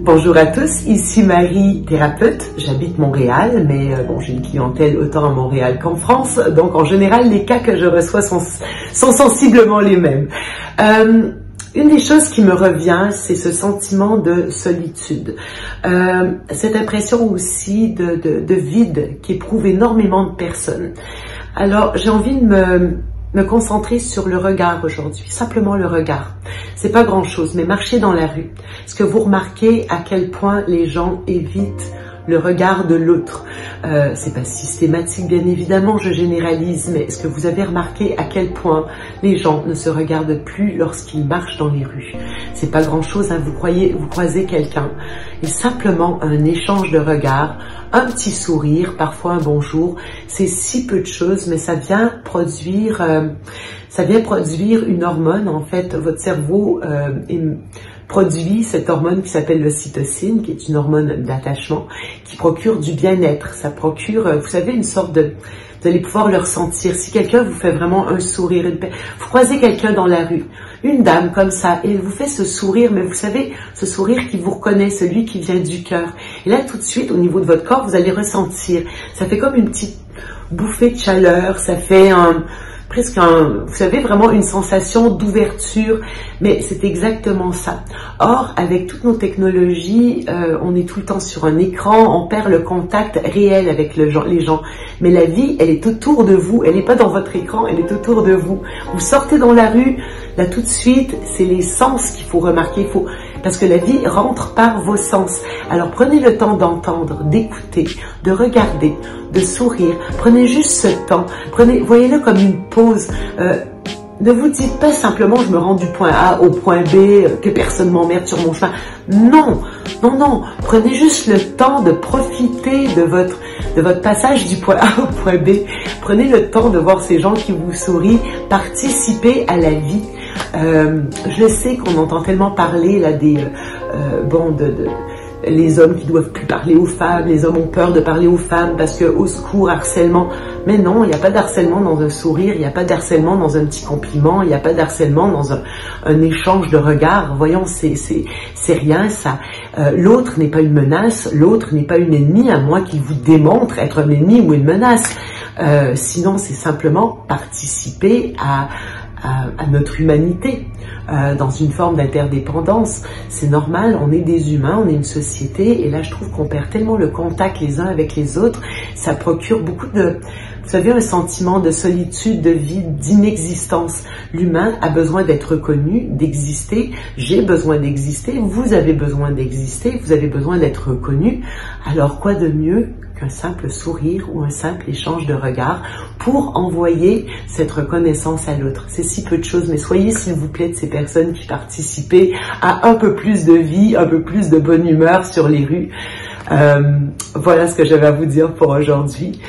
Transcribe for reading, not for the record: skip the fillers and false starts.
Bonjour à tous, ici Marie, thérapeute. J'habite Montréal, mais bon, j'ai une clientèle autant à Montréal qu'en France. Donc, en général, les cas que je reçois sont sensiblement les mêmes. Une des choses qui me revient, c'est ce sentiment de solitude. Cette impression aussi de vide qu'éprouvent énormément de personnes. Alors, j'ai envie de me concentrer sur le regard aujourd'hui, simplement le regard. C'est pas grand-chose, mais marcher dans la rue. Est-ce que vous remarquez à quel point les gens évitent le regard de l'autre? C'est pas systématique, bien évidemment, je généralise, mais est-ce que vous avez remarqué à quel point les gens ne se regardent plus lorsqu'ils marchent dans les rues? C'est pas grand-chose, hein, vous croisez quelqu'un et simplement un échange de regards, un petit sourire, parfois un bonjour, c'est si peu de choses, mais ça vient produire une hormone. En fait, votre cerveau produit cette hormone qui s'appelle l'ocytocine, qui est une hormone d'attachement, qui procure du bien-être. Ça procure, vous savez, une sorte de... Vous allez pouvoir le ressentir. Si quelqu'un vous fait vraiment un sourire, vous croisez quelqu'un dans la rue, une dame comme ça, et elle vous fait ce sourire, mais vous savez, ce sourire qui vous reconnaît, celui qui vient du cœur. Et là, tout de suite, au niveau de votre corps, vous allez ressentir. Ça fait comme une petite bouffée de chaleur, ça fait vous savez, vraiment une sensation d'ouverture, mais c'est exactement ça. Or, avec toutes nos technologies, on est tout le temps sur un écran, on perd le contact réel avec les gens. Mais la vie, elle est autour de vous, elle n'est pas dans votre écran, elle est autour de vous. Vous sortez dans la rue, là tout de suite, c'est les sens qu'il faut remarquer, parce que la vie rentre par vos sens. Alors prenez le temps d'entendre, d'écouter, de regarder, de sourire. Prenez juste ce temps. Voyez-le comme une pause. Ne vous dites pas simplement je me rends du point A au point B, que personne m'emmerde sur mon chemin. Non, non, non. Prenez juste le temps de profiter de votre passage du point A au point B. Prenez le temps de voir ces gens qui vous sourient, participer à la vie. Je sais qu'on entend tellement parler là les hommes qui doivent plus parler aux femmes, les hommes ont peur de parler aux femmes parce que au secours, harcèlement. Mais non, il n'y a pas d'harcèlement dans un sourire, il n'y a pas d'harcèlement dans un petit compliment, il n'y a pas d'harcèlement dans un échange de regards. Voyons, c'est rien ça. L'autre n'est pas une menace, l'autre n'est pas une ennemie, à moins qu'il vous démontre être un ennemi ou une menace. Sinon, c'est simplement participer à notre humanité, dans une forme d'interdépendance. C'est normal, on est des humains, on est une société, et là je trouve qu'on perd tellement le contact les uns avec les autres, ça procure beaucoup de, vous savez, un sentiment de solitude, de vide, d'inexistence. L'humain a besoin d'être reconnu, d'exister, j'ai besoin d'exister, vous avez besoin d'exister, vous avez besoin d'être reconnu. Alors quoi de mieux qu'un simple sourire ou un simple échange de regards pour envoyer cette reconnaissance à l'autre? C'est si peu de choses, mais soyez s'il vous plaît de ces personnes qui participaient à un peu plus de vie, un peu plus de bonne humeur sur les rues. Voilà ce que j'avais à vous dire pour aujourd'hui.